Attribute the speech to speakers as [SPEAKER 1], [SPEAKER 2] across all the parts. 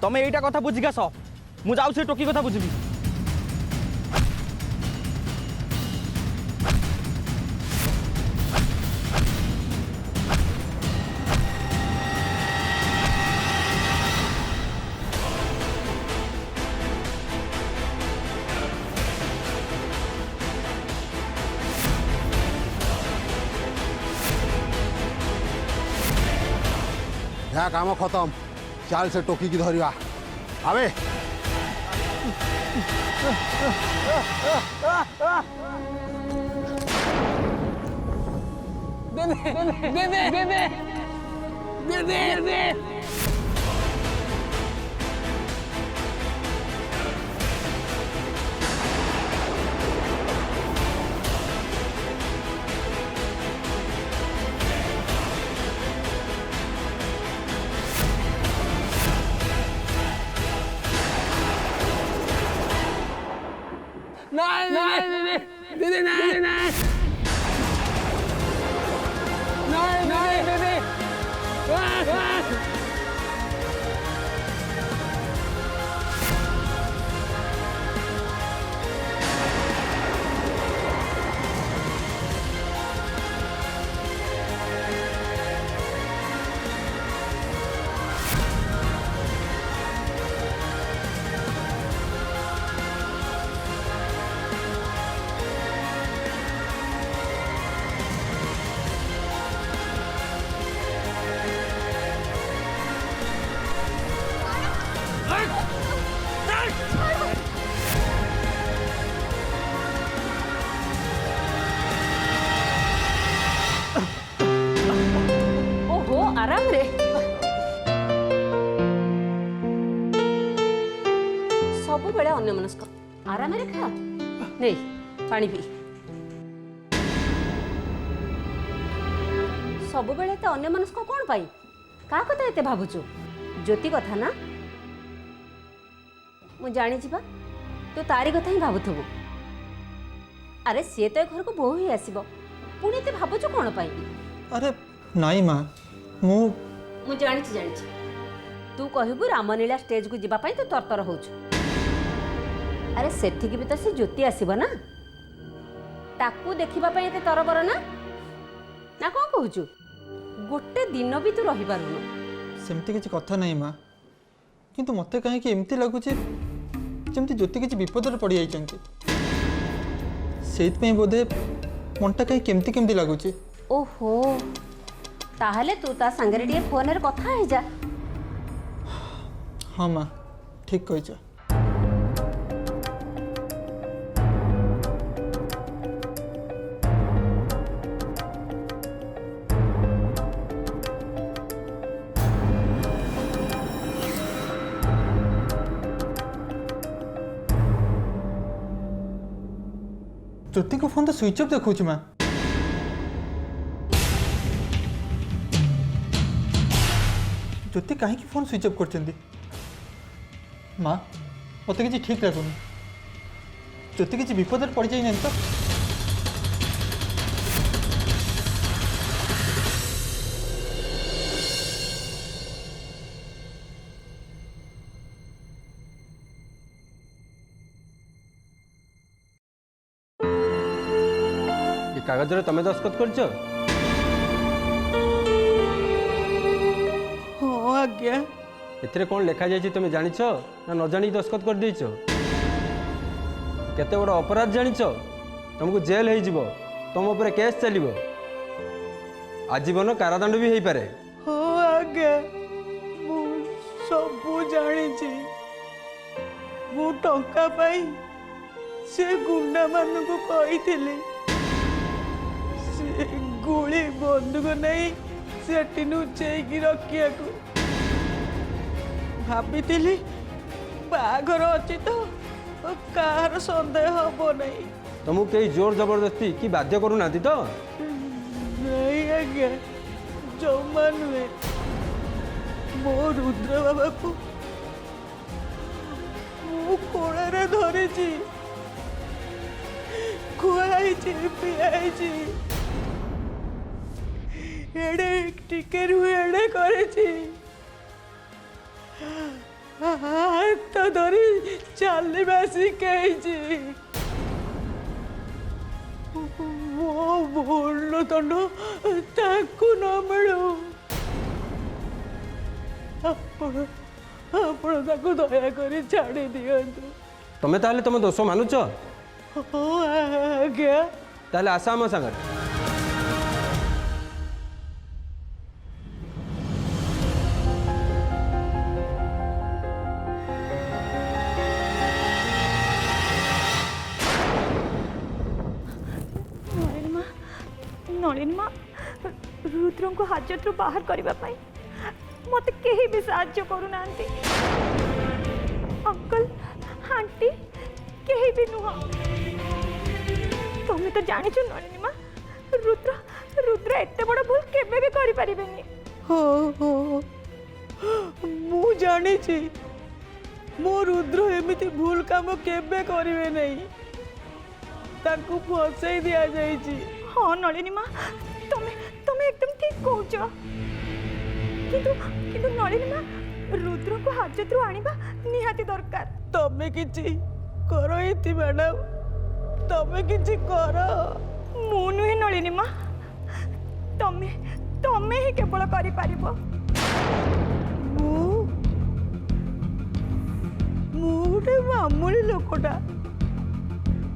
[SPEAKER 1] तमें यहीटा कथा बुझिक आस मु जाऊ से टोकी कथा बुझी
[SPEAKER 2] यहाँ काम खत्म चाल से टोकी की धरिया आवे
[SPEAKER 3] ओहो आराम रे सब बेले अन्य मनस्क आराम रे खा नहीं पानी पी सब बेले तो अन्य मनस्क कौन पाई का कथा एते भाबुचु ज्योति कथा ना मु जानी बा तू तारी कथा ही भाबुथबु अरे सी तो घर को बोह ही आसीबो पुणी एते भाबुचु कौन पाई
[SPEAKER 4] अरे नाई माँ
[SPEAKER 3] मु जानी तू कहबू रामलीला स्टेज को जीवा तो तरतर होचु अरे सेठी भी तो से ज्योति आसीब ना ताकू देखिबा पई एते तरबर ना ना कौन कहूचु गोटे दिन भी तू रही पारुनु
[SPEAKER 4] सेमती किसी कथा नहीं माँ किंतु मते कहीं एमती लगुच जमती ज्योति किसी विपद पड़ जाइछंती सेइतपई बोधे मनटा कहीं केमती केमती लगुच
[SPEAKER 3] ओहो ताहले तू ता संगे टिके फोन रे कथा हे जा
[SPEAKER 4] हाँ माँ ठीक कह ज्योति को फोन तो स्विच ऑफ देखुच माँ ज्योति कहीं फोन स्विच ऑफ कर माँ मत कि ठीक लगुनि ज्योति किसी विपद पड़ जाए तो
[SPEAKER 1] कागज रे तमे दस्तखत करछ
[SPEAKER 4] हाँ आज्ञा
[SPEAKER 1] एथिरे कोन लेखा जायछि तमे जानिछ ना न जानि दस्तखत कर देइछ केते बड़ अपराध जानिछ तुमको जेल हो जिवो तुम ऊपर केस चलिवो आजीवन कारादंड भी हो पारे
[SPEAKER 4] हाँ आज्ञा मु सबू जानी मु टंका पाई से गुंडा मान को कही गुली बंदूक नहीं से लुचेकी रखिया भाभी बाघर अच्छी तो कार सन्देह हम नहीं
[SPEAKER 1] तुमको कई जोर जबरदस्ती कि बाध्य करूना तो
[SPEAKER 4] नहीं आज्ञा जमा नुहे मो रुद्र बाबा को मु कोड़े धरी खुआई पियाई एड़े टिके एड़े करे
[SPEAKER 5] ହାତ ଧରି ଚାଲିବା ଶିଖେଇଛି। ମୋ ଭୁଲ ଦଣ୍ଡ ତାକୁ ନ ମିଳୁ। ଆପଣ ଆପଣ ତାକୁ ଦୟାକରି ଛାଡ଼ି ଦିଅନ୍ତୁ।
[SPEAKER 1] ତମେ ତାହେଲେ ତମ ଦୋଷ ମାନୁଛ?
[SPEAKER 5] ହଁ ଆଜ୍ଞା।
[SPEAKER 1] ତାହେଲେ ଆସ ଆମ ସାଙ୍ଗରେ।
[SPEAKER 6] नलिनी माँ रुद्र को हाजत बाहर करने मत कहीं भी साहाय्य करूना। अंकल आंटी कहीं भी नुह। तुम्हें तो जानी नलिनी माँ रुद्र रुद्र एत बड़ भूल केबे भी करि परिबेनी।
[SPEAKER 5] हो मु जानी मो रुद्र एमिति भूल काम केबे करिवे नहीं। ताकू फसई दिया जाइछि।
[SPEAKER 6] हाँ नलिनी माँ तुम्हें तुम्हें एकदम ठीक कहूच। किंतु किंतु नलिनी माँ रुद्र को हाजत आनिबा निहाती दरकार।
[SPEAKER 5] तमे किछि करो इति मैडम, तमे किछि करो।
[SPEAKER 6] मु नुहे नलिनी माँ तमे तमे ही केवल करि पारिबो।
[SPEAKER 5] मु गोटे मामूली लोकटा,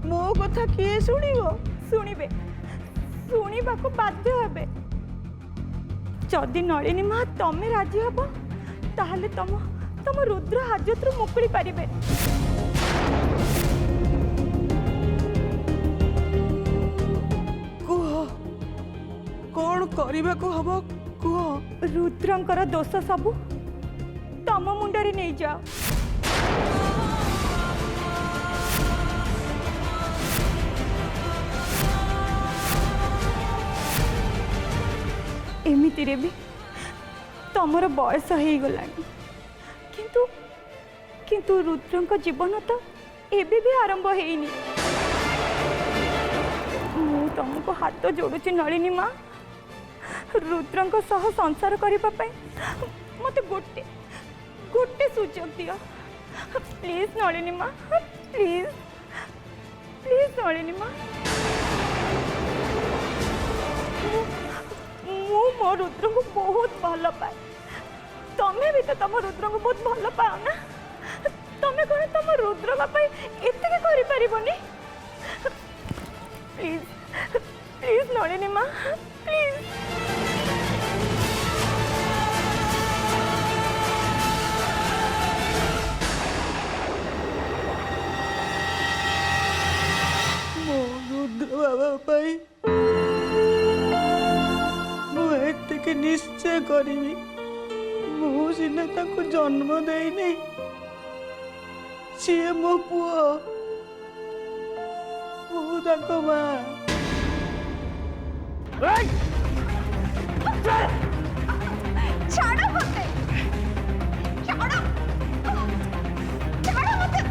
[SPEAKER 5] मो कथा किए शुणिबो?
[SPEAKER 6] शुणिबे शुणा को बाध्य हेबे। जदि नलिनी माँ तमे राजी हब ताहले तम तम रुद्र हाजत मुकुली पारिबे।
[SPEAKER 5] कुह कौन करने को हब कुह।
[SPEAKER 6] रुद्रंकर दोष सबू तम मुंडरे नहीं जाओ। एमितिरे भी तमर बयस हो गलानी किंतु किंतु रुद्रंक जीवन तो एबे भी आरंभ हेनी। मु तुमको हाथ जोड़ुची नलिनी माँ रुद्रंक सह संसार करने मत गोटे गोटे सुजोग दियो प्लीज नलिनी माँ प्लीज प्लीज नलिनी माँ। मु मो रुद्र को बहुत भल पाए। तमें भी तो तुम रुद्र को बहुत भल पाओ ना। तमें कौन तुम रुद्र एत कर पारबनी। प्लीज प्लीज नलिनी माँ प्लीज।
[SPEAKER 5] मो रुद्र बाबा पाई के निश्चय करी। मु सीना ताको जन्म देनी, सी मो पुओ, मु ताको मां।
[SPEAKER 6] छाड़ो मते छाड़ो छाड़ो मते।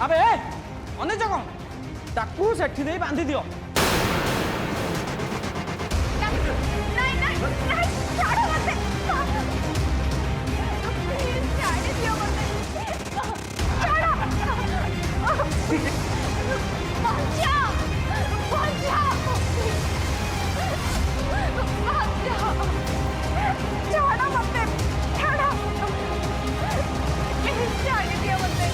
[SPEAKER 7] अबे अने जगह ताकू सेठी दे बांधी दियो।
[SPEAKER 6] नहीं नहीं नहीं छाड़ो मते प्लीज छाड़ दियो मते छाड़ो बचाओ बचाओ बचाओ छाड़ो मते छाड़ो प्लीज छाड़ दियो मते।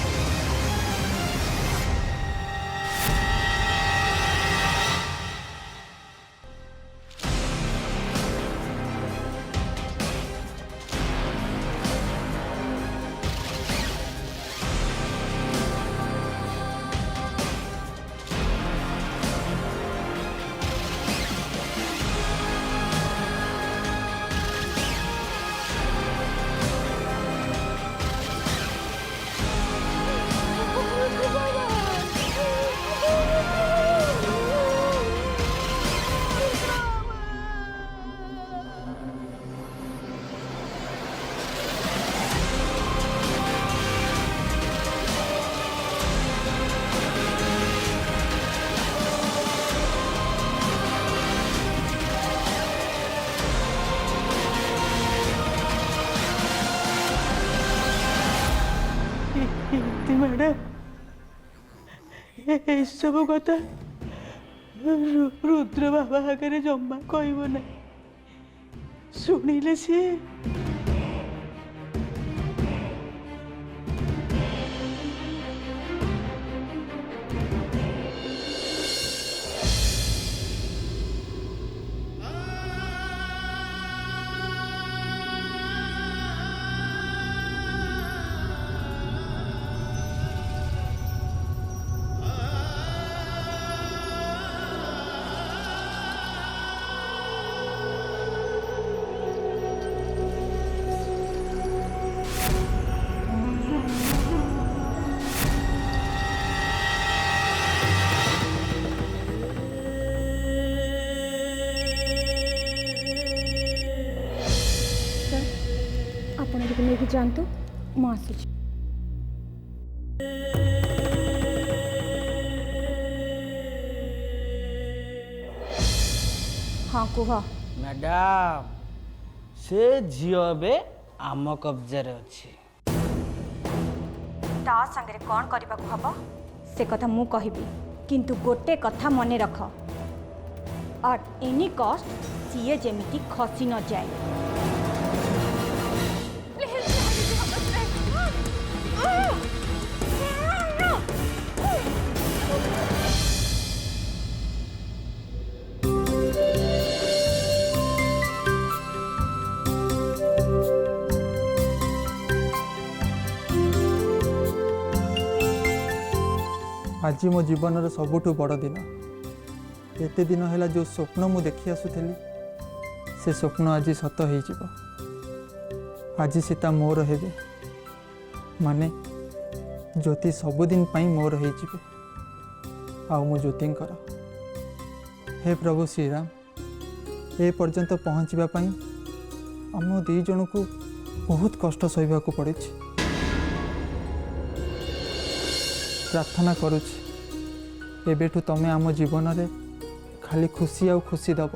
[SPEAKER 5] इति मैडम एसबू कथा रुद्र बाबा आगे जमा कहब ना शुणिले सी
[SPEAKER 6] ଆପଣ ଟିକେ ନେଇକି ଯାଆନ୍ତୁ ମୁଁ ଆସୁଛି। ହଁ କୁହ।
[SPEAKER 7] मैडम से झील ए आम कब्जारे अच्छी
[SPEAKER 6] ता संगे कौन करने को हब से कथा मु कहबी किंतु गोटे कथा मने रख एट एनी कॉस्ट सीए जेमिति खसी न जाए।
[SPEAKER 4] आज मो जीवन सबुठु बड़ दिन एते दिन है जो स्वप्न मु देखी आसुली से स्वप्न आज सत हो आज सीता मोर हेबे माने ज्योति सबुदिन मोर हो आउ मो ज्योतिंकर। हे प्रभु श्रीराम ए पर्यंत पहुँचापी आम दी जन को बहुत कष्ट सहवा पड़े। प्रार्थना करुछि एबेठु तमे आम जीवन रे खाली खुशी आउ खुशी दब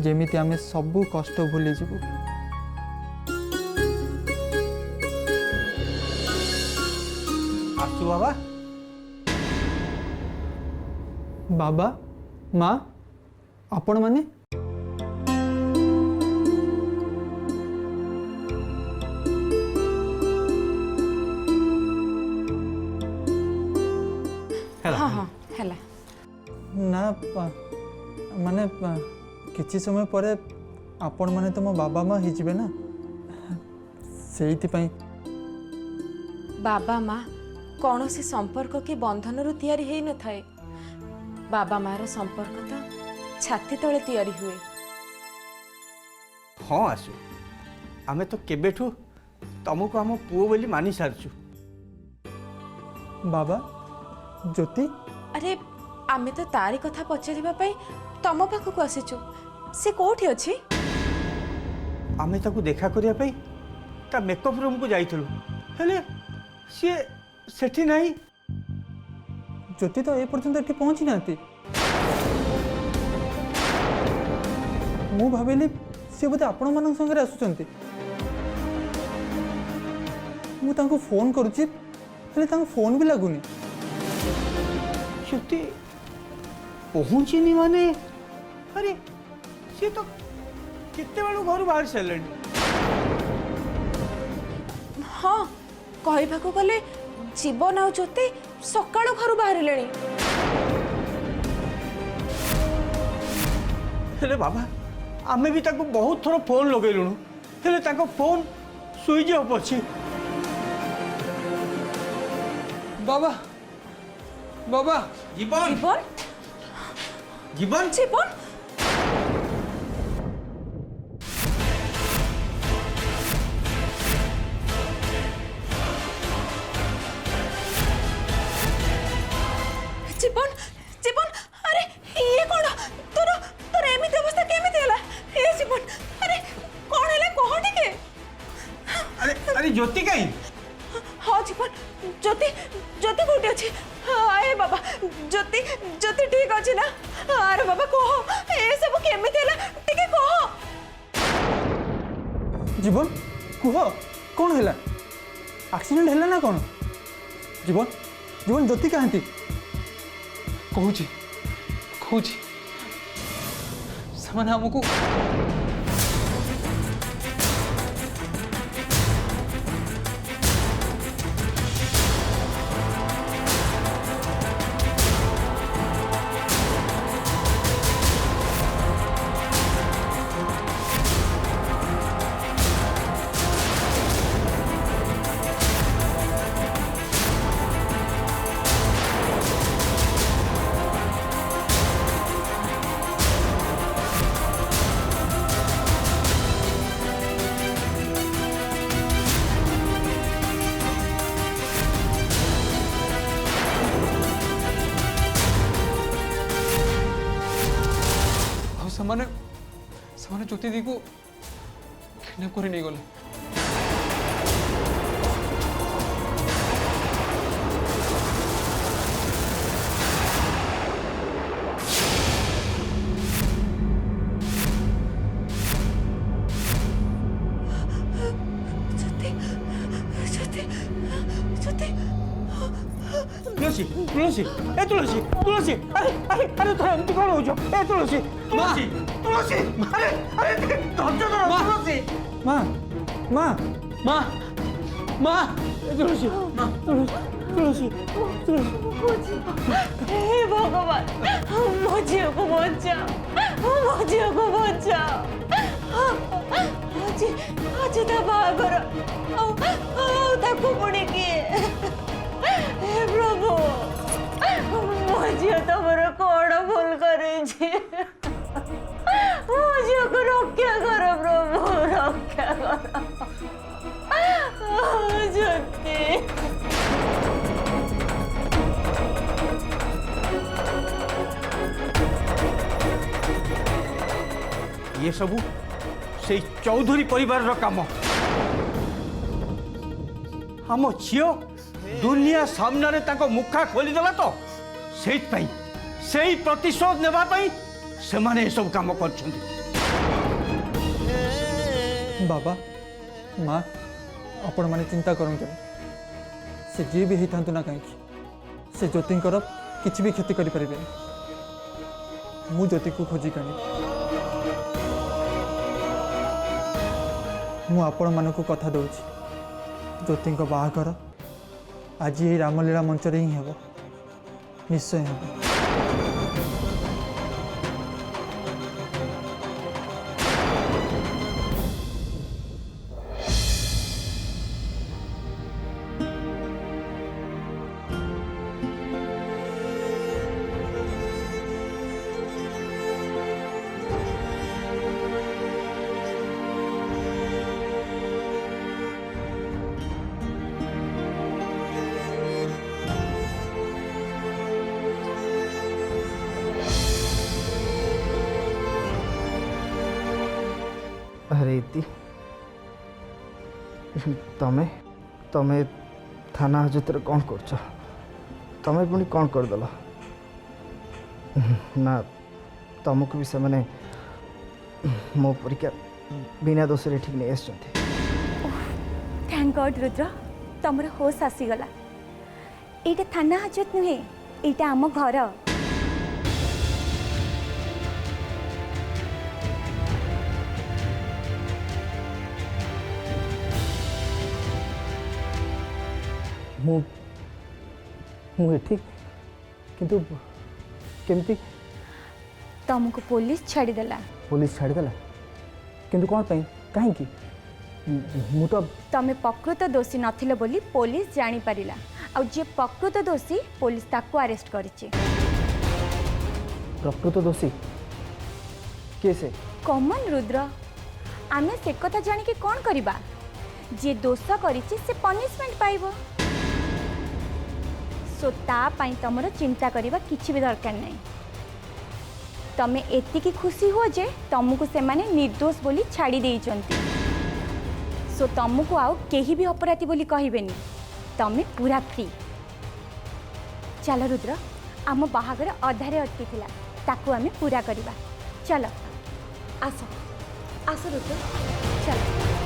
[SPEAKER 4] जेमिति आमे सबु कष्ट भूली जीवु।
[SPEAKER 7] आसु बाबा
[SPEAKER 4] बाबा माँ आपण माने
[SPEAKER 6] हाँ हाँ हैला
[SPEAKER 4] ना माने किछि समय परे आपण माने तो मो बाबा माँ हिजिबे ना सेइति पई
[SPEAKER 8] बाबा माँ कौन से संपर्क के बंधन रु तैयारी हेई न थाए बाबा मार संपर्क तो छाती तले तैयारी हुए।
[SPEAKER 7] हाँ आसु आमे तो केबेठू तुमको आम पुओ बोली मानि सारछु।
[SPEAKER 4] बाबा ज्योति
[SPEAKER 8] अरे आमे तो तारी कथा पचारिबा पई तम पाखक आसीचु से कोठी अछि
[SPEAKER 7] आमे ताकू देखा करिया पई ता मेकअप रूम को जाइथलु हेले सी सेठी नहीं
[SPEAKER 4] ज्योति तो ए पर्यंत एठी पहुंची नाती मु भाबिली से बोधे आपण मान संगे आसुचंती मु तांको फोन करूची हेले तांको फोन भी लागुनी
[SPEAKER 7] ज्योति पहुंचीनी माने अरे सी तो केते बेलू घर बाहर सारे
[SPEAKER 8] हाँ कहबाकू गले जीवन आ ज्योति सकाळु घर बाहर
[SPEAKER 7] हेले बाबा आमे भी ताको बहुत थोड़ा फोन लगेलुणु हेले ताको फोन स्विच ऑफ अछि।
[SPEAKER 4] बाबा बाबा
[SPEAKER 7] जीवन
[SPEAKER 8] जीवन
[SPEAKER 7] जीवन
[SPEAKER 8] जीवन जीवन जीवन अरे ये कौन तोर तोर एमिति अवस्था केमिति होला ए जीवन अरे कौन हैला कह टिके
[SPEAKER 7] अरे अरे ज्योति कहीं
[SPEAKER 8] हाँ जीवन ज्योति ज्योति कोठी अछि आए बाबा ज्योति ज्योति ठीक अछि ना अरे बाबा कह ए सब केमिति होला टिके कह
[SPEAKER 4] जीवन कुह कौन हैला एक्सीडेंट है ना कौन जीवन जीवन ज्योति कहती
[SPEAKER 9] कहूँ कहूँ से आमको से ज्योति दी को किडनैप कर नहीं गले
[SPEAKER 7] तुलसी तुलसी ए तुलसी तुलसी अरे अरे अरे तो एमती कौन हो ए तुलसी तुलसी तुलसी अरे अरे धैर्य धर तुलसी
[SPEAKER 4] माँ माँ
[SPEAKER 7] माँ माँ ए तुलसी तुलसी तुलसी
[SPEAKER 6] हे भगवान मो झील को बचाओ मो झील को बचाओ आज आज ता बागर पुणी किए हे प्रभु मो झील तुमर कौन भूल कर मो झील को रक्षा कर प्रभु रक्षा कर ज्योति
[SPEAKER 7] ये सबू से चौधरी परिवार काम आम झील दुनिया सामने ताको मुखा खोलीदेला तो से प्रतिशोध नेबाई से माने सब काम कर
[SPEAKER 4] बाबा माँ आपण मैंने चिंता करते से जी भी होता ना कहीं से ज्योतिंकर किसी भी क्षति करें मु ज्योति को खोजिक मु आपण मानक कथा दूची ज्योति बाहाघर आज ये रामलीला मंच ही हेब निश्चय हेब
[SPEAKER 10] अरे इति तमें तमें थाना हजत कौन कर तमें पुणी कौन करदेल ना तुमको भी से मैंने मो परीक्षा बिना दोष ठीक नहीं आस
[SPEAKER 6] थैंक गॉड रुद्र तुमर होश आसीगला ये थाना हाजत नुहे ये आम घर
[SPEAKER 10] मुझे किंतु केमती
[SPEAKER 6] तुमको पुलिस छाड़देला
[SPEAKER 10] पुलिस छाड़देला किंतु कौन पे कहीं मु तो
[SPEAKER 6] तमें प्रकृत दोषी नथिले बोली पुलिस जानी पारिला आ जे प्रकृत दोषी पुलिस ताको अरेस्ट करिचे
[SPEAKER 10] प्रकृत दोषी के से
[SPEAKER 6] कॉमन रुद्र आमे से कथा जानी के कौन करिबा जे दोष करिचे से पनिशमेंट पाइबो सो ता पाई तमरो चिंता करिबा किछि भी दरकार नहीं तमे एतिकी खुशी हो जे तुमको से माने निर्दोष बोली छाड़ी देइचंती सो तुमको आउ केही भी अपराधी बोली कहिबेनी तमे पूरा फ्री चलो रुद्र आम बाहागर अधारे अटकी थिला ताकू आमे पूरा करिबा चलो आसो आसो रुद्र चलो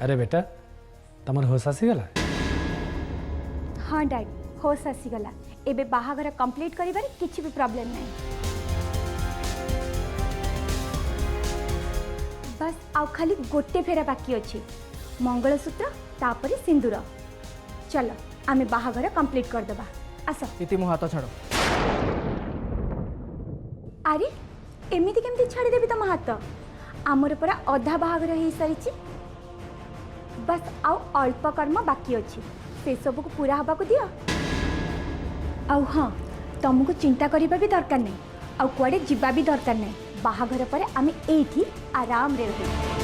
[SPEAKER 11] अरे बेटा तमर होश आसीगला
[SPEAKER 6] हाँ डैड होश आसीगला एबे बाहाघर कंप्लीट करिबारे किछि भी प्रॉब्लम नहीं बस आउ खाली गोटे फेरा बाकी अछि मंगलसूत्र तापरे सिंदूर चलो आमे बाहाघर कंप्लीट कर देबा आस
[SPEAKER 10] इति मो हाथ छाड़
[SPEAKER 6] अरे एमिति केमति छाड़ी देबी तम हाथ आमर परा अधा बाहाघर हो सारी बस आउ अल्प कर्म बाकी अच्छी से सब को पूरा हवा को दिया आउ हाँ तुमको चिंता करबा भी दरकार नहीं आउ कुआडे जिबा भी दरकार नहीं बाहाघर पर आमे एठी आराम रे रही